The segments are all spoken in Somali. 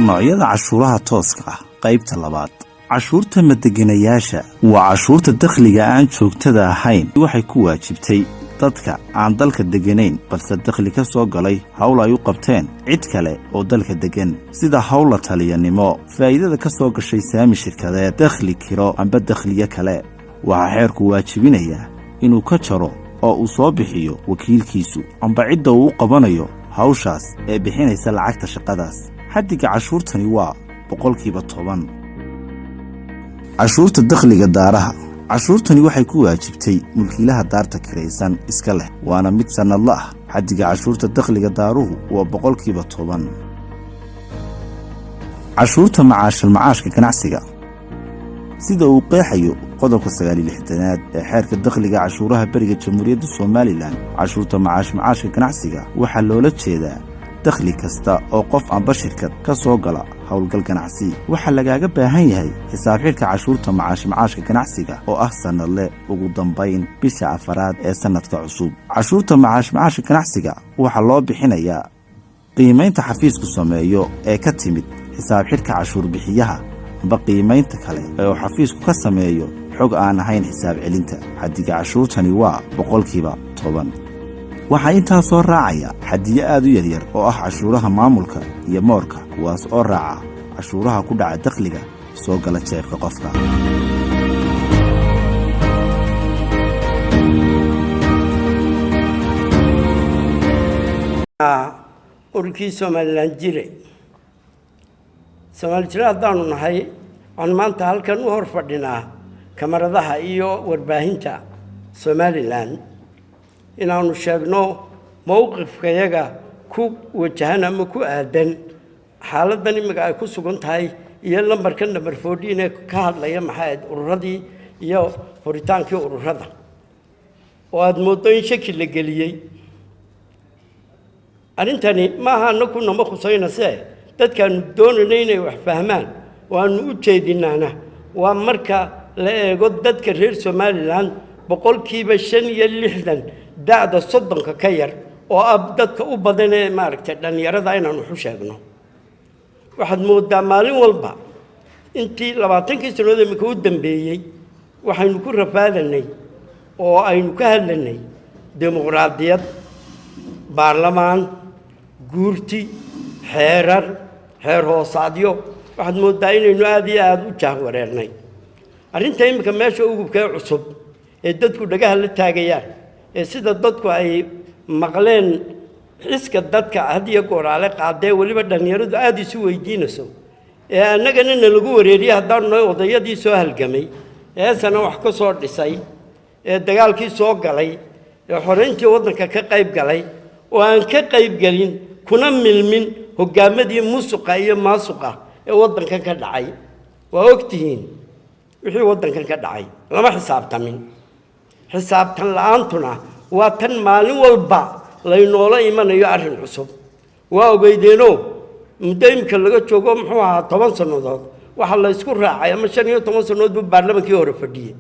noocyada cashuuraha tooska ah qaybta labaad. cashuurta madeganayaasha waa cashuurta dakhliga aan joogtada ahayn waxay ku waajibtay dadka aan dalka deganayn balse dakhli ka soo galay hawl ay u qabteen cid kale oo dalka degan sida hawla taliyanimo faa'iidada ka soo gashay saami shirkadeed dakhli kiro amba dakhliye kale waxaa xeerku waajibinaya inuu ka jaro oo uu soo bixiyo wakiilkiisu amba cidda uu qabanayo hawshaas ee bixinaysa lacagta shaqadaas. xaddiga cashuurtani waa 10%. cashuurta dakhliga daaraha cashuurtani waxay ku waajibtay mulkiilaha daarta kiraysan iska leh waana mid sanadla ah. xaddiga cashuurta dakhliga daaruhu waa 10%. cashuurta macaashka ganacsiga sida uu qeexayo qodobka 69aad ee xeerka dakhliga cashuuraha bariga Jamhuuriyadda Soomaaliland. cashuurta macaashka ganacsiga waxaa loola jeedaa dakhli kasta oo qof amba shirkad ka soo gala hawlgal ganacsi. waxaa lagaaga baahan yahay xisaab xidhka cashuurta macaashka ganacsiga oo ah sanadle ugu dambayn bisha afaraad ee sanadka cusub. cashuurta macaashka ganacsiga waxaa loo bixinayaa qiimaynta xafiisku sameeyo ee ka timid xisaab xidhka cashuur bixiyaha amba qiimaynta kale ee uu xafiisku ka sameeyo xog aan ahayn xisaab celinta. xaddiga cashuurtani waa 10%. waxaa intaa soo raacaya xaddiyo aad u yaryar oo ah cashuuraha maamulka iyo moorka kuwaas oo raaca cashuuraha ku dhaca dakhliga soo gala jeebka qofka. ururkii Somaliland jire Somaliland haddaanu nahay aan maanta halkan u hor fadhinaa kamaradaha iyo warbaahinta Somaliland inaanu sheegno mowqifkayaga ku wajahan ama ku aadan xaaladdan imika ay ku sugan tahay iyo lambarka number 14 ee ka hadlaya maxay ururadii iyo furitaankii ururada oo aad moodo in shaki la geliyay. arrintani maaha anagu nama khusaynayse dadkaanu doonayna inay wax fahmaan waanu u jeedinaana waa marka la eego dadka reer Somaliland 65% da'da 30 ka yar oo ab dadka u badan ee maaragtay dhalinyarada inaanu u sheegno. waxaad moodaa maalin walba intii 20 sanadood imika u dambeeyay waxaynu ku rafaadanay oo aynu ka hadlanay dimuqraadiyad baarlamaan guurti xeerar xeer hoosaadyo waxaad moodaa inaynu aad iyo aad u jaahwareernay. arrinta imika meesha ugubka cusub ee dadku dhagaha la taagayaan ee sida dadku ay maqleen iska dadka hadiya goraale qaadee waliba dhalinyaradu aad isu weydiinayso ee annagana lagu wareeriyo haddaan noo odayadii soo halgamay ee sana wax ka soo dhisay ee dagaalkii soo galay ee xoreyntii waddanka ka qayb galay oo aan ka qayb galin kuna milmin hogaamadii musuqa iyo maasuqa ee waddankan ka dhacay. waa ogtihiin wixii waddankan ka dhacay lama xisaabtamin. xisaabtan la'aantuna waa tan maalin walba laynoola imanayo arrin cusub. waa ogeydeeno muddo imika laga joogo muxuu ahaa 10 sannadood waxa la isku raacay ama 15 sannadood buu baarlamaankii hore fadhiyay.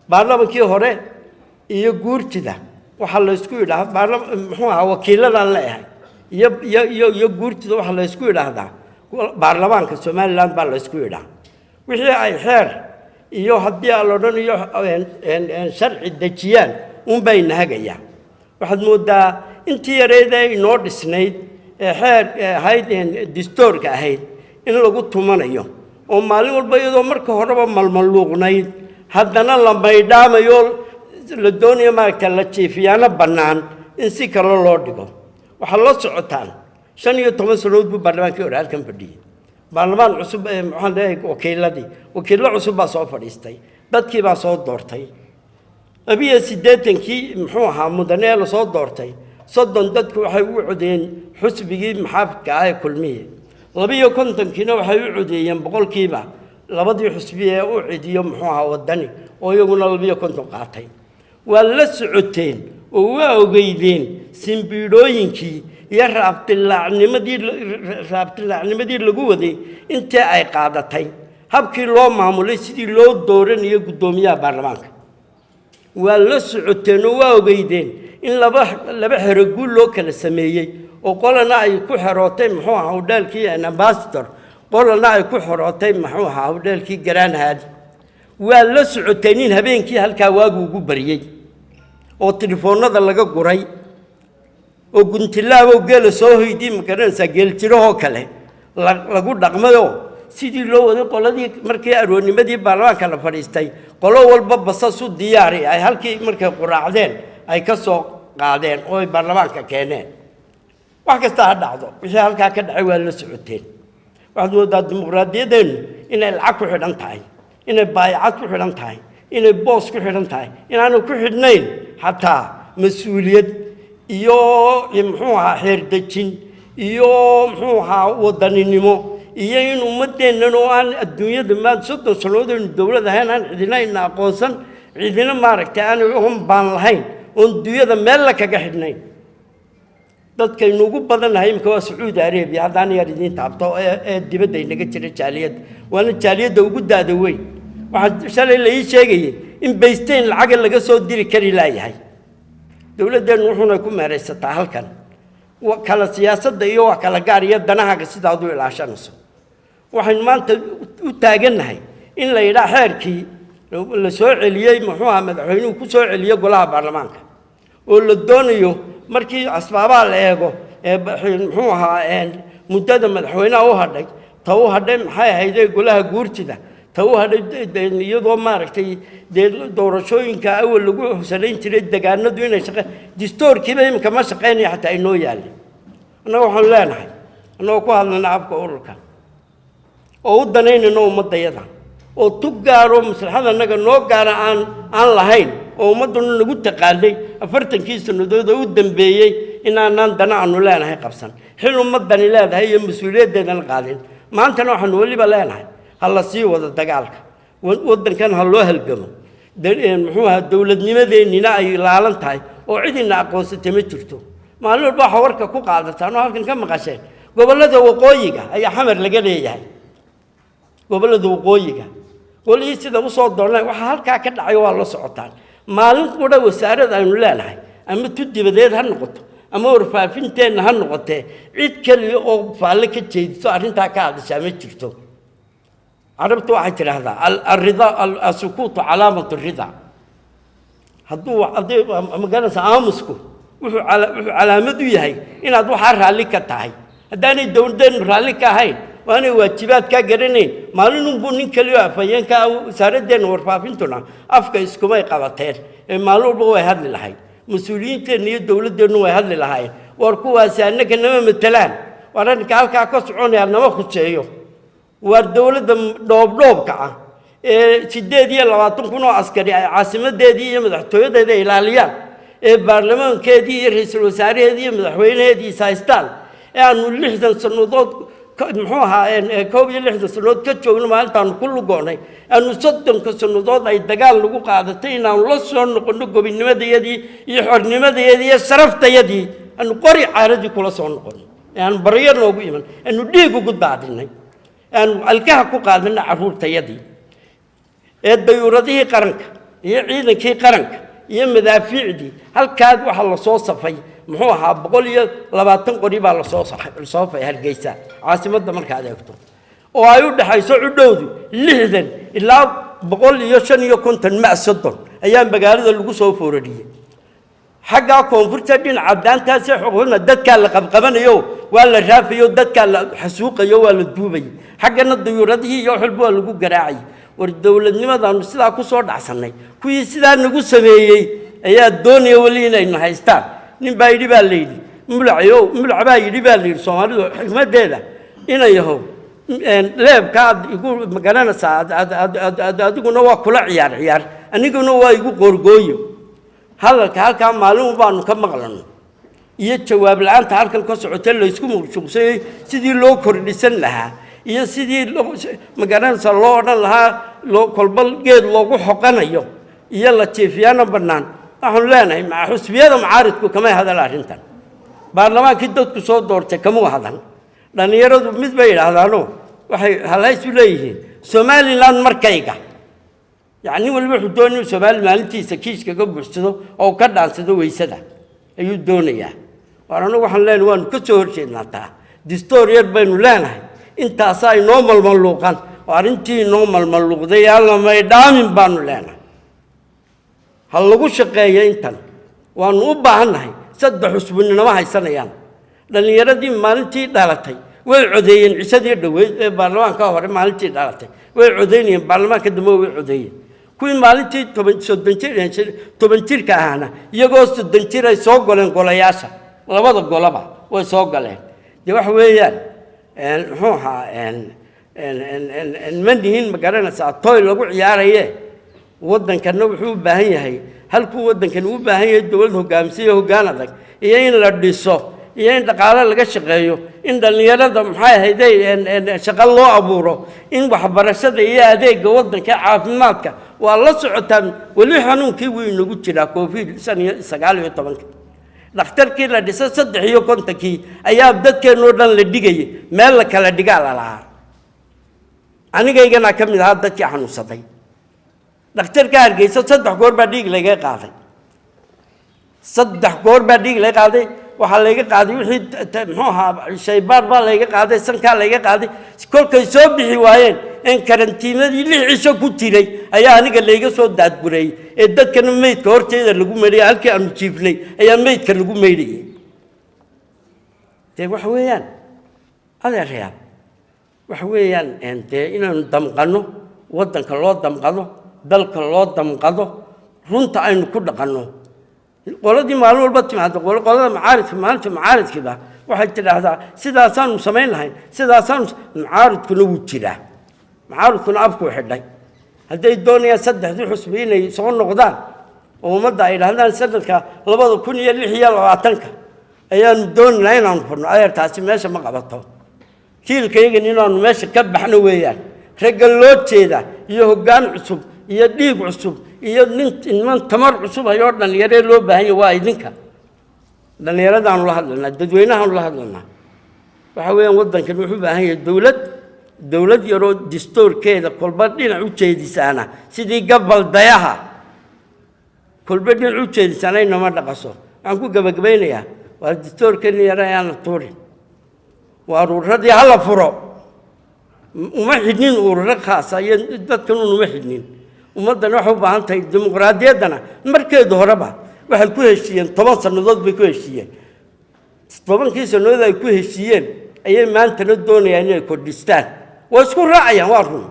baarlamaankii hore iyo guurtida waxa la isku yiraahdaa muxuu ahaa wakiiladan leeyahay iyo guurtida waxa la isku yiraahdaa baarlamaanka Somaliland baa la isku yiraahdaa. wixii ay xeer iyo haddii aan odhan iyo sharci dejiyaan bay nahagayaan. waxaad moodaa intii yareed ee inoo dhisnayd ee xeer ahayd dastuurka ahayd in lagu tumanayo oo maalin walba iyadoo marka horeba malmaluuqnayd haddana la maydhaamayo la doonayo maaragta la jiifiyaana bannaan in si kale loo dhigo. waxaa la socotaan 15 sanadood buu baarlamaankii hore halkan fadhiyay. baarlamaan cusub ee maxaan leeyahay wakiilo cusub baa soo fadhiistay dadkii baa soo doortay. 80kii muxuu ahaa mudane la soo doortay 30 dadku waxay u codeeyeen xusbigii maxaafadka ah ee kulmiye 52kiina waxay u codeeyeen boqolkiiba labadii xusbi ee u cidiyo muxuu ahaa wadani oo iyaguna 52 qaatay. waa la socoteen oo waa ogeydeen simbiidooyinkii iyo raabtilaacnimadii lagu waday intii ay qaadatay habkii loo maamulay sidii loo dooranayo gudoomiyaha baarlamaanka. waa la socoteen oo waa ogeydeen in laba xero guul loo kala sameeyay وقولنا أي كحروتي محوها ودال كي أنا باستر قولنا أي كحروتي محوها ودال كي جران هذا ولا سعتين هبين كي هالكواجو جبريي والتليفون هذا اللي جوري وقلت له وقال سوهي دي مكان سجل تروه كله لقول رقمه سيدي لو ده قال دي مركي أروني مدي بالوا كلا فريستي قالوا والباب بصصوا دياري أي هالكي مركي قراعدين أي كسو قاعدين أو بالوا ككينين واحد استعد عضو مش هالكا كده عوال سعتين واحد وده الديمقراطية دين إن العقل حدن تاي إن البايعات حدن تاي إن البوس حدن تاي إن أنا كحدنين حتى مسؤولية يو يمحوها حيردتين يو محوها ودنينمو يين ومدين إنه عن الدنيا دماد صد وصلود الدولة ده هنا عندنا إن أقوسا عندنا مارك أنا هم بانلهين والدنيا ده ملك كحدنين dad kay noogu badan lahayn ka Saudi Arabia hadaan yaridin taabto dibadda inaga jira jaaliyad wala jaaliyada ugu daada weyn waxa shalay la ii sheegay in baysteen lacag laga soo diri kari laayahay dawladdan wuxuuna ku meeraysataa halkan kala siyaasadda iyo wax kala gaar iyo danaha sidaad u ilaashanayso waxaan maanta u taaganahay in la yiraahdo xeerkii la soo celiyay muxuu madaxweynuhu ku soo celiyay golaha baarlamaanka oo la doonayo markii asbaabaha la eego muxuu ahaa muddada madaxweynaha u hadhay ta u hadhay maxay ahayd golaha guurtida ta u hadhay iyadoo maaragtay doorashooyinka awal lagu husaleyn jiray deegaanadu inay shaqo distoorkiiba imika ma shaqeynaya xataa inoo yaalay annaga waxaan leenahay annagoo ku hadlana afka ururka oo u danaynayno ummadayada oo tug gaaro maslaxada annaga noo gaara aan lahayn oo ummaduna nagu taqaalay 40 sanadood oo u dambeeyay inaanaan dana aanu leenahay qabsan xil ummadani leedahay iyo mas'uuliyadeedan qaadin maantana waxaan waliba leenahay hal sii wada dagaalka wadankan hal loo halgamo muxuu ahaa dawladnimadeennina ay ilaalan tahay oo cidina aqoonsatay ma jirto maalin walba waxa warka ku qaadataan oo halkan ka maqasheen gobolada waqooyiga ayaa xamar laga leeyahay gobolada waqooyiga qolii sida u soo doonay waxa halka ka dhacay waa la socotaan maalin qura wasaaradda aynu leenahay ama tudibadeed ha noqoto ama warfaafinteena ha noqotee cid kaliya oo faalle ka jeediso arrintaa ka hadashaa ma jirto carabtu waxay tidhaahdaa alrida asukuutu calaamatu rida hadduu magaranaysa aamusku wuxuu calaamad u yahay inaad waxaa raalli ka tahay haddaanay dowladeen raalli ka ahayn waanay waajibaad ka garanayn maalinunbuu nin kaliya afayeenka wasaaraddeena warfaafintuna afka iskumay qabateen maalin walba way hadli lahayd mas-uuliyiinteenna iyo dowladdeennu way hadli lahaayeen war kuwaasi annaga nama matelaan war arrinka halkaa ka soconaya nama khuseeyo war dowladda dhoobdhoobka ah 28 askari ay caasimadeedii iyo madaxtooyadeeda ilaaliyaan baarlamaankeedii iyo ra'iisul wasaareedii iyo madaxweynaheedii haystaan aanu 60 sanadood muxuu ahaa 60 sanadood ka joogno maalintaan ku lugoonay aanu 30 sanadood ay dagaal lagu qaadatay inaanu la soo noqono gobonnimadeedii iyo xornimadeedii iyo sharaftayadii aanu qori caaradii kula soo noqono aan baryo noogu iman aanu dhiig ugu daadinay aanu alkaha ku qaadana caruurtayadii dayuuradihii qaranka iyo ciidankii qaranka iyo madaafiicdii halkaas waxa la soo safay muxuu ahaa 120 qori baa la soo safay Hargeysa caasimadda markaad eegto oo ay u dhaxayso cudowdu 60 ilaa 150 macsadon ayaa magaalada lagu soo foorariyay xagga koonfurta dhinaca daantaas xuquuqna dadka la qabqabanayo waa la raafayo dadka la xasuuqayo waa la duubay xaggana dayuuradihii iyo xilbo lagu garaacay war dawladnimadan sidaa ku soo dhacsanay kuwii sidaa nagu sameeyay ayaa doonaya wali inay haystaan nin baa yidhi baa leeydi mulac baa yidhi baa leeydi Soomaalidu xigmadeeda inay yahow leebka igu magaranaysaa adiguna waa kula ciyaar aniguna waa igu qorgooyo halka maalin baanu ka maqlano iyo jawaab la'aanta halkan ka socotay la isku muqshay sidii loo kordhisan lahaa iyo sidii magaranaysaa loo odhan lahaa kolbal geed loogu xoqanayo iyo la jiifiyana banaan waxaan leenahay ma xusbiyada macaaridku kama hadal arrintan baarlamaankii dadku soo doortay kama hadal dhalinyaradu mid bay yiraahdaan waxay halays u leeyihiin Somaliland markayga يعني والله حدوني سؤال مالتي سكيش كجبرسده أو كذا سده ويسده أيو دونية وأنا waxaan leenahay waan ka soo horjeednaa دستوريات بين لنا أنت أصاي نورمال ملوقان وأنتي نورمال ملوقدي يلا ما يدامين بانو لنا هاللغو شقية إنتن وأنوبة عنها سد حسبنا ما هي سنيان لأن يردي مالتي دالتي والعدين عسدي دوي برلمان كهر مالتي دالتي والعدين برلمان كدمو والعدين كل مالتي تبنتير كهانا يجوز تبنتير يسوق ولا نقول ياسا ولا بدو قلبا ويسوق له دي وحويان هوها المندهين مقارنة ساعطوي لقوا عياريه ودن كانوا بحب باهيه هل كو ودن كانوا باهيه الدول هجامسيه هجانا ذاك يين لرديسو يين دقالة لقى شقيو إن دلنيرة محاي هيدي إن شغل الله أبورو إن بحبرشة إيه هذيك ودن كعافماتك والله سعتان ولي حنون كي وينو جتلا كوفيد سنة سقالو طبعا دكتور كي لا ديس صدق يو كنت كي أيام دت كانوا دن لدقي مالك على دقال على أنا جاي أنا كم من هذا دت حنون صدق دكتور كار جيس صدق قور بديك لقى قاضي صدق قور بديك لقى قاضي وحلاقي قاضي وحيد محوها شيء بار لقى قاضي سنكال لقى قاضي كل كيسوب بحواين إن كرنتينا اللي عيشوا كتيري أيها أنا قال لقى صوت دات بري إدت كان ميت كورتي إذا لقوا مري هالك أنا تشيفني أيها ميت كان لقوا مري تبغى حويان هذا الرياض وحويان أنت إن دم قنو ودن كلود دم قنو دل كلود دم قنو رنت عين كل قنو ولدي مالو البت مع تقول قلنا معارض كذا واحد ترى هذا سيدا سان مسمين لهاي سيدا سان معارض كله وتشيله معارض كله أبكو حداي هذا الدنيا سد هذول حسبين يسون نقدان ومضى إلى هذا السد لبض كل يلي هي الواتنك أيام دون لا ينفرن أير تاسم ماشى ما قبضته كيل كيجي نينا ماشى كب حنا وياه رجل لوت كذا يهجان عصب يديك عصب ينت من تمر عصب هيورنا يري لو بهاي وايدنك لأن يرد عن الله لنا الدوينة عن الله لنا وحوي وضن كانوا يحبها هي الدولة يرود دستور كذا كل بدين عوجة دي سنة سيدي قبل ضياها كل بدين عوجة دي سنة إنه ما نقصه عنكو قبل يا والدستور كان يرى أنا طوري وأرورد هلا فرو ومحدين أورد خاصة يدتكنون ومحدين ومدنا حب عن تي الديمقراطية دنا مركز هربا waxay ku heshiiyeen 10 sanadood bay ku heshiiyeen 10 sanadood ay ku heshiiyeen ayay maanta la doonayaan inay kordhistaan way isku raacayaan waa run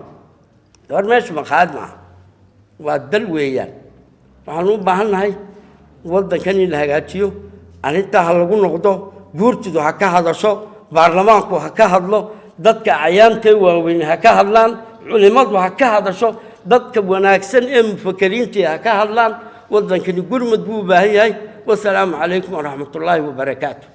door meesha ma qaadna waa dal weeyaan waxaan u baahanahay wadankan in la hagaajiyo arinta ha lagu noqdo guurtidu ha ka hadasho baarlamaanku ha ka hadlo dadka cayaanta waaweyn ha ka hadlaan culimadu ha ka hadasho dadka wanaagsan ee mufakiriinta ha ka hadlaan وضن كني قرمت بو باهي والسلام عليكم ورحمة الله وبركاته